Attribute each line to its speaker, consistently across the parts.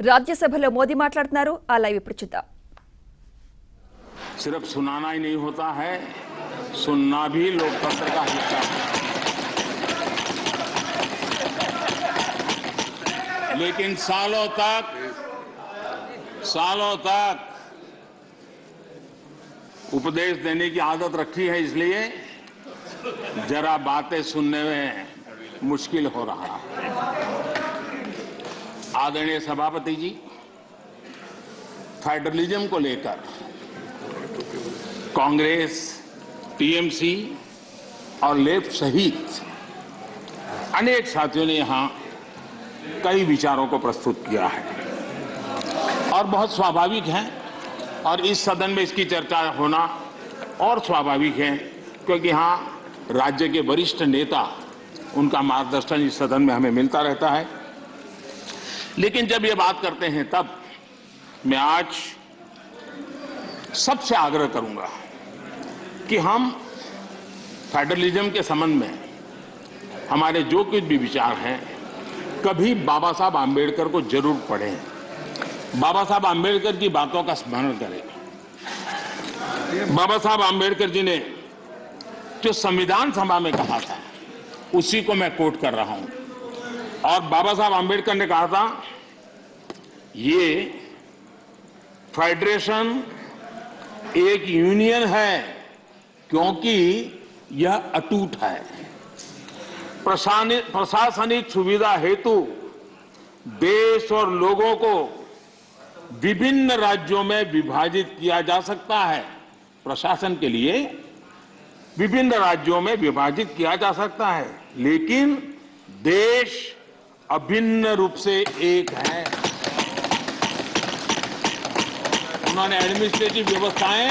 Speaker 1: రాజ్యసభలో మోదీ మాట్లాడుతున్నారు. ఆ లైవ్ ఇప్పుడు చూద్దాం.
Speaker 2: सिर्फ सुनाना ही नहीं होता है, सुनना भी लोकतंत्र का हिस्सा है। लेकिन सालों तक उपदेश देने की आदत रखी है, इसलिए जरा बातें सुनने में मुश्किल हो रहा है। आदरणीय सभापति जी, फेडरलिज्म को लेकर कांग्रेस, टीएमसी और लेफ्ट सहित अनेक साथियों ने यहां कई विचारों को प्रस्तुत किया है और बहुत स्वाभाविक है, और इस सदन में इसकी चर्चा होना और स्वाभाविक है, क्योंकि यहां राज्य के वरिष्ठ नेता, उनका मार्गदर्शन इस सदन में हमें मिलता रहता है। लेकिन जब ये बात करते हैं तब मैं आज सबसे आग्रह करूंगा कि हम फेडरलिज्म के संबंध में हमारे जो कुछ भी विचार हैं, कभी बाबा साहब आम्बेडकर को जरूर पढ़ें, बाबा साहब आम्बेडकर की बातों का स्मरण करें। बाबा साहब आम्बेडकर जी ने जो संविधान सभा में कहा था, उसी को मैं कोट कर रहा हूं। और बाबा साहब आम्बेडकर ने कहा था, ये फेडरेशन एक यूनियन है क्योंकि यह अटूट है। प्रशासनिक सुविधा हेतु देश और लोगों को विभिन्न राज्यों में विभाजित किया जा सकता है। प्रशासन के लिए विभिन्न राज्यों में विभाजित किया जा सकता है, लेकिन देश अभिन्न रूप से एक है। उन्होंने एडमिनिस्ट्रेटिव व्यवस्थाएं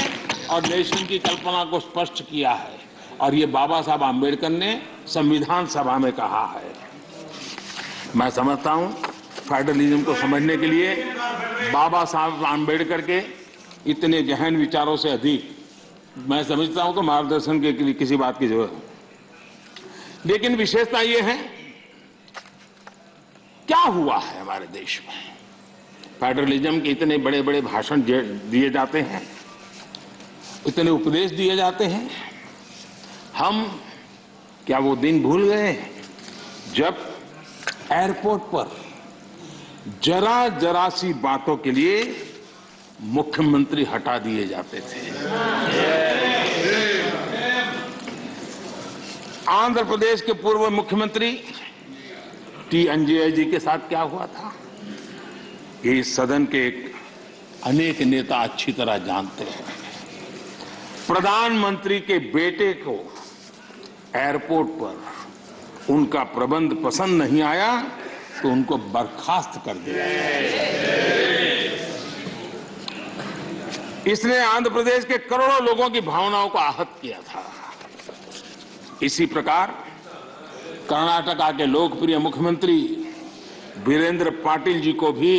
Speaker 2: और नेशन की कल्पना को स्पष्ट किया है, और ये बाबा साहब आम्बेडकर ने संविधान सभा में कहा है। मैं समझता हूं फेडरलिज्म को समझने के लिए बाबा साहब आम्बेडकर के इतने गहन विचारों से अधिक मैं समझता हूं तो मार्गदर्शन के लिए किसी बात की जरूरत है। लेकिन विशेषता ये है, क्या हुआ है हमारे देश में? फेडरलिज्म के इतने बड़े बड़े भाषण दिए जाते हैं, इतने उपदेश दिए जाते हैं, हम क्या वो दिन भूल गए जब एयरपोर्ट पर जरा सी बातों के लिए मुख्यमंत्री हटा दिए जाते थे? आंध्र प्रदेश के पूर्व मुख्यमंत्री टी अंजय जी के साथ क्या हुआ था, ये इस सदन के अनेक नेता अच्छी तरह जानते हैं। प्रधानमंत्री के बेटे को एयरपोर्ट पर उनका प्रबंध पसंद नहीं आया तो उनको बर्खास्त कर दिया। इसने आंध्र प्रदेश के करोड़ों लोगों की भावनाओं को आहत किया था। इसी प्रकार कर्नाटका के लोकप्रिय मुख्यमंत्री वीरेंद्र पाटिल जी को भी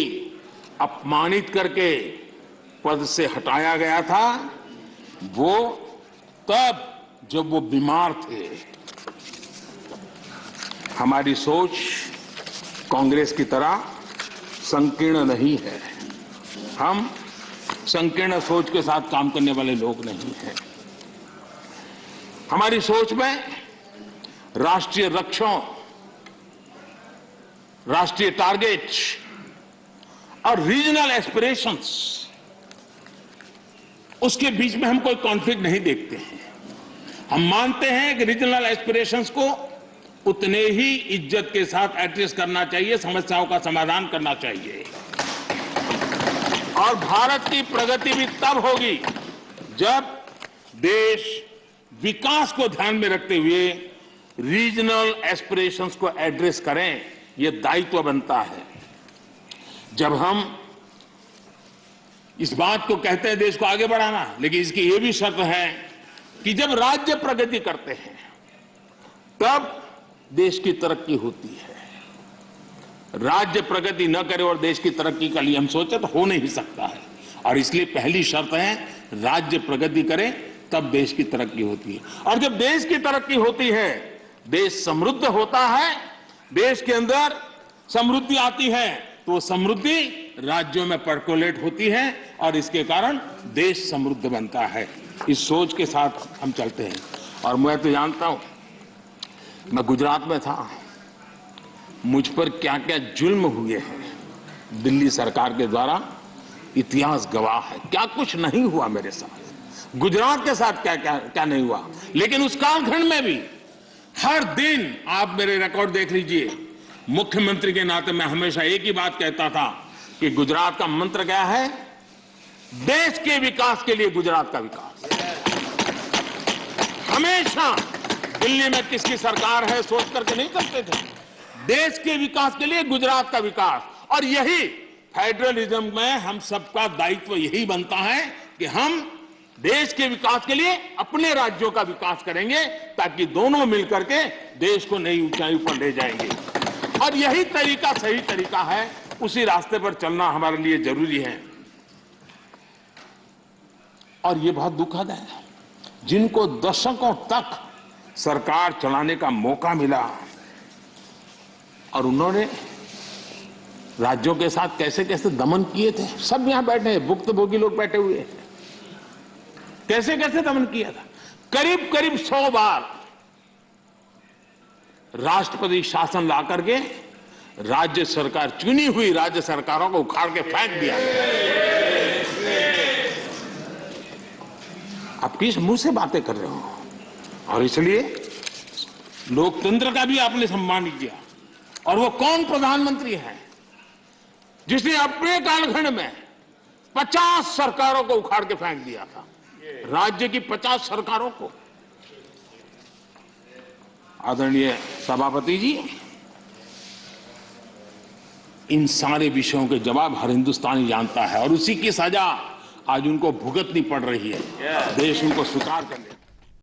Speaker 2: अपमानित करके पद से हटाया गया था, वो तब जब वो बीमार थे। हमारी सोच कांग्रेस की तरह संकीर्ण नहीं है। हम संकीर्ण सोच के साथ काम करने वाले लोग नहीं हैं। हमारी सोच में राष्ट्रीय लक्ष्यों, राष्ट्रीय टारगेट और रीजनल एस्पिरेशंस, उसके बीच में हम कोई कॉन्फ्लिक्ट नहीं देखते हैं। हम मानते हैं कि रीजनल एस्पिरेशंस को उतने ही इज्जत के साथ एड्रेस करना चाहिए, समस्याओं का समाधान करना चाहिए। और भारत की प्रगति भी तब होगी जब देश विकास को ध्यान में रखते हुए रीजनल एस्पिरेशंस को एड्रेस करें। यह दायित्व बनता है। जब हम इस बात को कहते हैं देश को आगे बढ़ाना, लेकिन इसकी यह भी शर्त है कि जब राज्य प्रगति करते हैं तब देश की तरक्की होती है। राज्य प्रगति न करे और देश की तरक्की के लिए हम सोचे तो हो नहीं सकता है, और इसलिए पहली शर्त है राज्य प्रगति करे तब देश की तरक्की होती है। और जब देश की तरक्की होती है, देश समृद्ध होता है, देश के अंदर समृद्धि आती है तो समृद्धि राज्यों में पर्कोलेट होती है और इसके कारण देश समृद्ध बनता है। इस सोच के साथ हम चलते हैं। और मैं तो जानता हूं, मैं गुजरात में था, मुझ पर क्या क्या जुल्म हुए हैं दिल्ली सरकार के द्वारा, इतिहास गवाह है। क्या कुछ नहीं हुआ मेरे साथ, गुजरात के साथ क्या क्या क्या नहीं हुआ। लेकिन उस कालखंड में भी हर दिन, आप मेरे रिकॉर्ड देख लीजिए, मुख्यमंत्री के नाते मैं हमेशा एक ही बात कहता था कि गुजरात का मंत्र क्या है, देश के विकास के लिए गुजरात का विकास। हमेशा दिल्ली में किसकी सरकार है सोच करके नहीं करते थे, देश के विकास के लिए गुजरात का विकास। और यही फेडरलिज्म में हम सबका दायित्व यही बनता है कि हम देश के विकास के लिए अपने राज्यों का विकास करेंगे, ताकि दोनों मिलकर के देश को नई ऊंचाई पर ले जाएंगे। और यही तरीका सही तरीका है, उसी रास्ते पर चलना हमारे लिए जरूरी है। और ये बहुत दुखद है, जिनको दशकों तक सरकार चलाने का मौका मिला और उन्होंने राज्यों के साथ कैसे कैसे दमन किए थे, सब यहां बैठे हैं, भुक्तभोगी लोग बैठे हुए हैं, कैसे कैसे दमन किया था। करीब करीब 100 बार राष्ट्रपति शासन ला करके राज्य सरकार, चुनी हुई राज्य सरकारों को उखाड़ के फेंक दिया। आप किस मुंह से बातें कर रहे हो? और इसलिए लोकतंत्र का भी आपने सम्मान किया। और वो कौन प्रधानमंत्री है जिसने अपने कालखंड में 50 सरकारों को उखाड़ के फेंक दिया था, राज्य की 50 सरकारों को। आदरणीय सभापति जी, इन सारे विषयों के जवाब हर हिंदुस्तानी जानता है और उसी की सजा आज उनको भुगतनी पड़ रही है। देश उनको स्वीकार कर ले।